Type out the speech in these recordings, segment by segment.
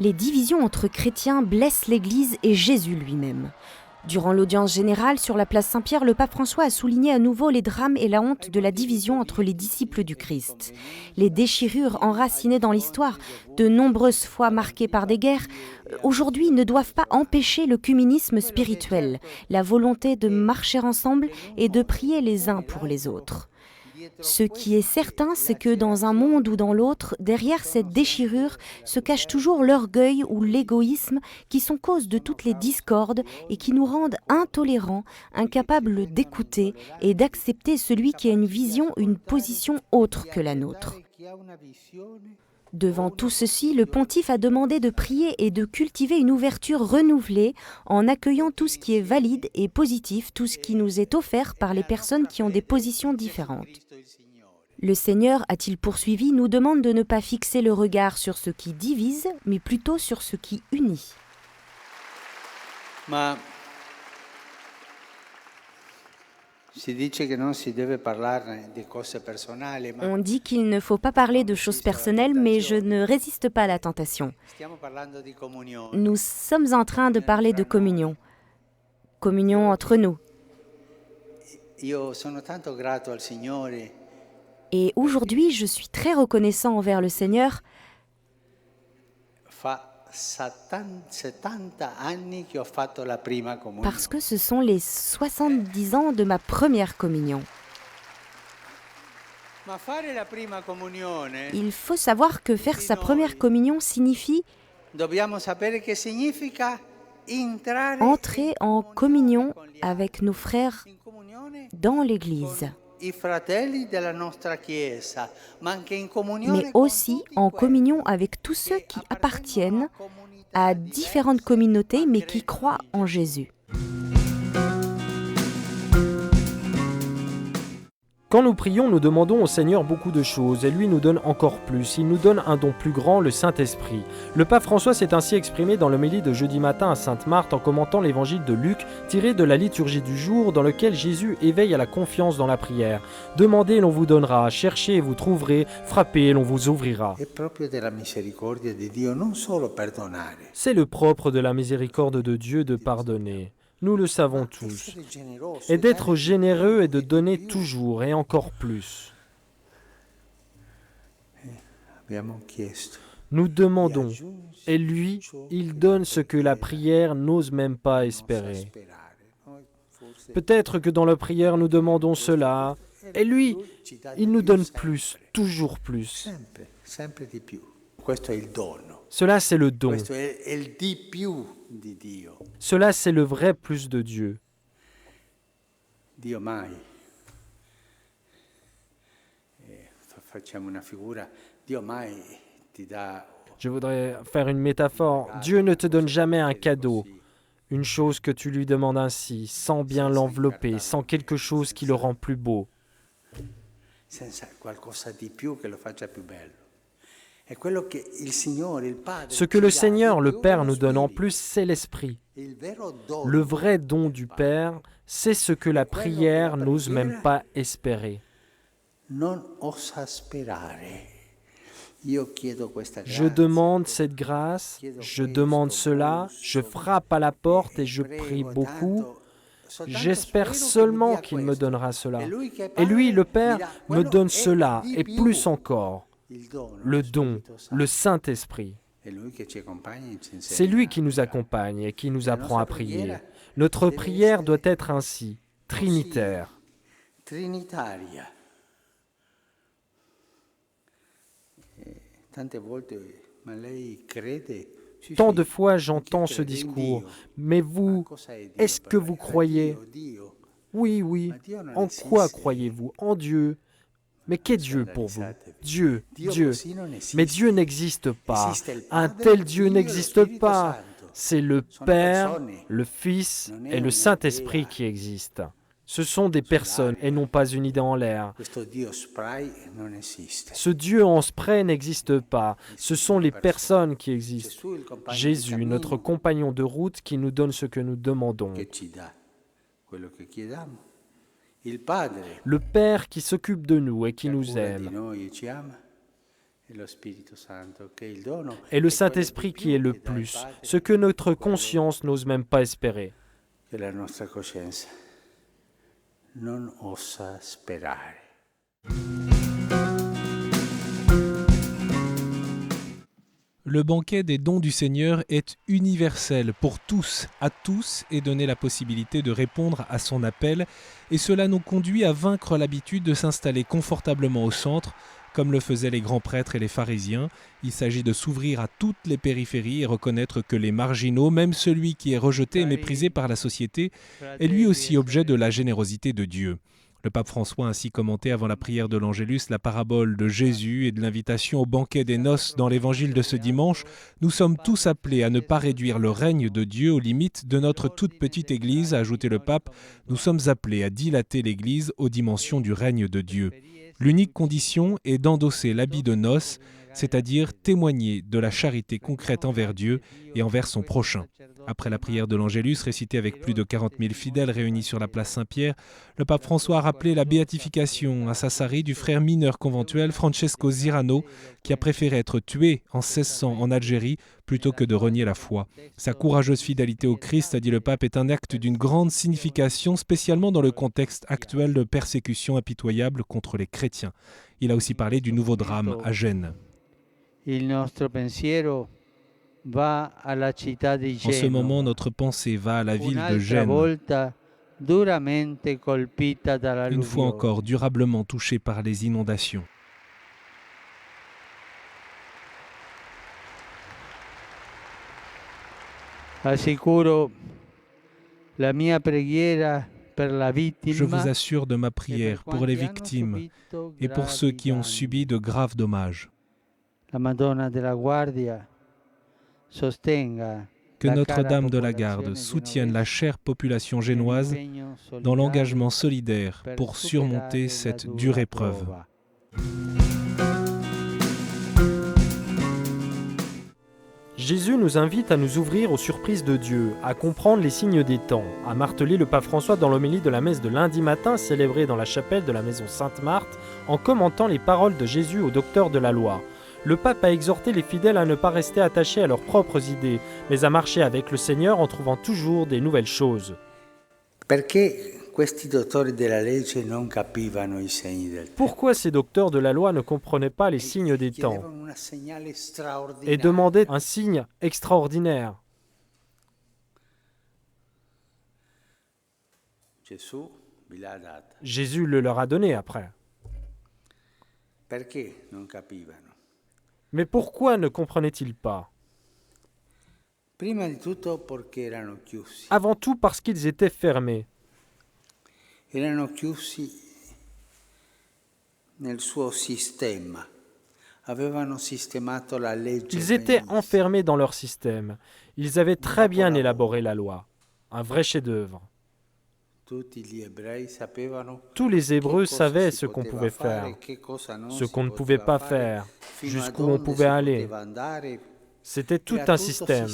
Les divisions entre chrétiens blessent l'Église et Jésus lui-même. Durant l'audience générale sur la place Saint-Pierre, le pape François a souligné à nouveau les drames et la honte de la division entre les disciples du Christ. Les déchirures enracinées dans l'histoire, de nombreuses fois marquées par des guerres, aujourd'hui ne doivent pas empêcher le communisme spirituel, la volonté de marcher ensemble et de prier les uns pour les autres. Ce qui est certain, c'est que dans un monde ou dans l'autre, derrière cette déchirure se cache toujours l'orgueil ou l'égoïsme qui sont cause de toutes les discordes et qui nous rendent intolérants, incapables d'écouter et d'accepter celui qui a une vision, une position autre que la nôtre. Devant tout ceci, le pontife a demandé de prier et de cultiver une ouverture renouvelée en accueillant tout ce qui est valide et positif, tout ce qui nous est offert par les personnes qui ont des positions différentes. Le Seigneur, a-t-il poursuivi, nous demande de ne pas fixer le regard sur ce qui divise, mais plutôt sur ce qui unit. On dit qu'il ne faut pas parler de choses personnelles, mais je ne résiste pas à la tentation. Nous sommes en train de parler de communion. Communion entre nous. Et aujourd'hui, je suis très reconnaissant envers le Seigneur. Parce que ce sont les 70 ans de ma première communion. Il faut savoir que faire sa première communion signifie entrer en communion avec nos frères dans l'Église, mais aussi en communion avec tous ceux qui appartiennent à différentes communautés, mais qui croient en Jésus. Quand nous prions, nous demandons au Seigneur beaucoup de choses et lui nous donne encore plus. Il nous donne un don plus grand, le Saint-Esprit. Le pape François s'est ainsi exprimé dans l'homélie de jeudi matin à Sainte-Marthe en commentant l'évangile de Luc tiré de la liturgie du jour dans lequel Jésus éveille à la confiance dans la prière. Demandez et l'on vous donnera, cherchez et vous trouverez, frappez et l'on vous ouvrira. C'est le propre de la miséricorde de Dieu de pardonner. Nous le savons tous, et d'être généreux et de donner toujours et encore plus. Nous demandons, et lui, il donne ce que la prière n'ose même pas espérer. Peut-être que dans la prière nous demandons cela, et lui, il nous donne plus, toujours plus. Cela, c'est le don. Cela, c'est le vrai plus de Dieu. Je voudrais faire une métaphore. Dieu ne te donne jamais un cadeau, une chose que tu lui demandes ainsi, sans bien l'envelopper, sans quelque chose qui le rend plus beau. Ce que le Seigneur, le Père, nous donne en plus, c'est l'Esprit. Le vrai don du Père, c'est ce que la prière n'ose même pas espérer. Je demande cette grâce, je demande cela, je frappe à la porte et je prie beaucoup. J'espère seulement qu'il me donnera cela. Et lui, le Père, me donne cela et plus encore. Le don, le Saint-Esprit. C'est lui qui nous accompagne et qui nous apprend à prier. Notre prière doit être ainsi, trinitaire. Tant de fois j'entends ce discours, mais vous, est-ce que vous croyez? Oui, en quoi croyez-vous? En Dieu. Mais qu'est Dieu pour vous? Dieu. Mais Dieu n'existe pas. Un tel Dieu n'existe pas. C'est le Père, le Fils et le Saint-Esprit qui existent. Ce sont des personnes et non pas une idée en l'air. Ce Dieu en spray n'existe pas. Ce sont les personnes qui existent. Jésus, notre compagnon de route qui nous donne ce que nous demandons. Le Père qui s'occupe de nous et qui nous aime. Et le Saint-Esprit qui est le plus, ce que notre conscience n'ose même pas espérer. Le banquet des dons du Seigneur est universel pour tous, à tous, et donner la possibilité de répondre à son appel, et cela nous conduit à vaincre l'habitude de s'installer confortablement au centre, comme le faisaient les grands prêtres et les pharisiens. Il s'agit de s'ouvrir à toutes les périphéries et reconnaître que les marginaux, même celui qui est rejeté et méprisé par la société, est lui aussi objet de la générosité de Dieu. Le pape François a ainsi commenté avant la prière de l'Angélus la parabole de Jésus et de l'invitation au banquet des noces dans l'évangile de ce dimanche. Nous sommes tous appelés à ne pas réduire le règne de Dieu aux limites de notre toute petite Église, a ajouté le pape. Nous sommes appelés à dilater l'Église aux dimensions du règne de Dieu. L'unique condition est d'endosser l'habit de noces, c'est-à-dire témoigner de la charité concrète envers Dieu et envers son prochain. Après la prière de l'Angélus, récitée avec plus de 40 000 fidèles réunis sur la place Saint-Pierre, le pape François a rappelé la béatification à Sassari du frère mineur conventuel Francesco Zirano, qui a préféré être tué en 1600 en Algérie plutôt que de renier la foi. Sa courageuse fidélité au Christ, a dit le pape, est un acte d'une grande signification, spécialement dans le contexte actuel de persécution impitoyable contre les chrétiens. Il a aussi parlé du nouveau drame à Gênes. En ce moment, notre pensée va à la ville de Gênes, une fois encore durablement touchée par les inondations. Je vous assure de ma prière pour les victimes et pour ceux qui ont subi de graves dommages. Que Notre-Dame de la Garde soutienne la chère population génoise dans l'engagement solidaire pour surmonter cette dure épreuve. Jésus nous invite à nous ouvrir aux surprises de Dieu, à comprendre les signes des temps, a martelé le pape François dans l'homélie de la messe de lundi matin célébrée dans la chapelle de la maison Sainte-Marthe en commentant les paroles de Jésus au docteur de la loi. Le pape a exhorté les fidèles à ne pas rester attachés à leurs propres idées, mais à marcher avec le Seigneur en trouvant toujours des nouvelles choses. Pourquoi ces docteurs de la loi ne comprenaient pas les signes des temps et demandaient un signe extraordinaire? Jésus le leur a donné après. Mais pourquoi ne comprenaient-ils pas? Avant tout parce qu'ils étaient fermés. Ils étaient enfermés dans leur système. Ils avaient très bien élaboré la loi. Un vrai chef-d'œuvre. Tous les Hébreux savaient ce qu'on pouvait faire, ce qu'on ne pouvait pas faire, jusqu'où on pouvait aller. C'était tout un système.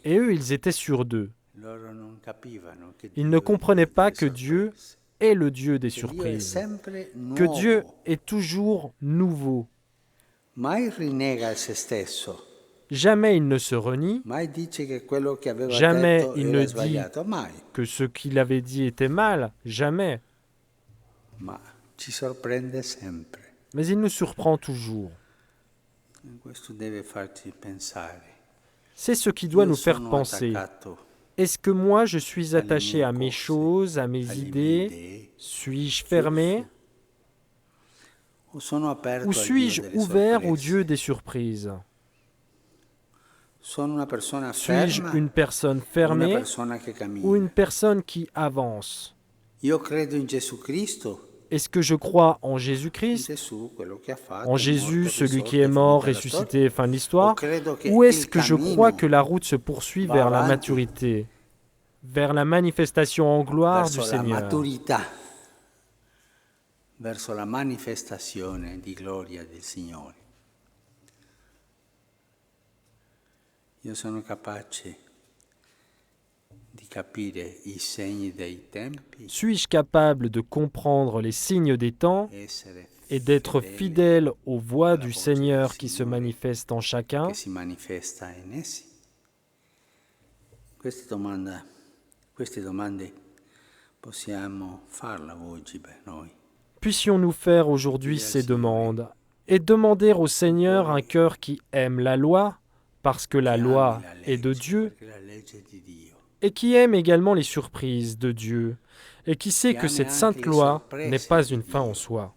Et eux, ils étaient sûrs d'eux. Ils ne comprenaient pas que Dieu est le Dieu des surprises, que Dieu est toujours nouveau. Jamais il ne se renie, jamais il ne dit que ce qu'il avait dit était mal, jamais. Mais il nous surprend toujours. C'est ce qui doit nous faire penser. Est-ce que moi je suis attaché à mes choses, à mes idées? Suis-je fermé? Ou suis-je ouvert au Dieu des surprises? Suis-je une personne fermée ou une personne qui avance? Est-ce que je crois en Jésus-Christ, en Jésus, celui qui est mort, ressuscité, fin de l'histoire, ou est-ce que je crois que la route se poursuit vers la maturité, vers la manifestation en gloire du Seigneur? Verso la manifestazione di gloria del Signore. Io sono capace di Suis-je capable de comprendre les signes des temps et d'être fidèle aux voix du Seigneur qui se manifestent en chacun? Queste domande possiamo farle oggi per noi. Puissions-nous faire aujourd'hui ces demandes et demander au Seigneur un cœur qui aime la loi, parce que la loi est de Dieu, et qui aime également les surprises de Dieu, et qui sait que cette sainte loi n'est pas une fin en soi.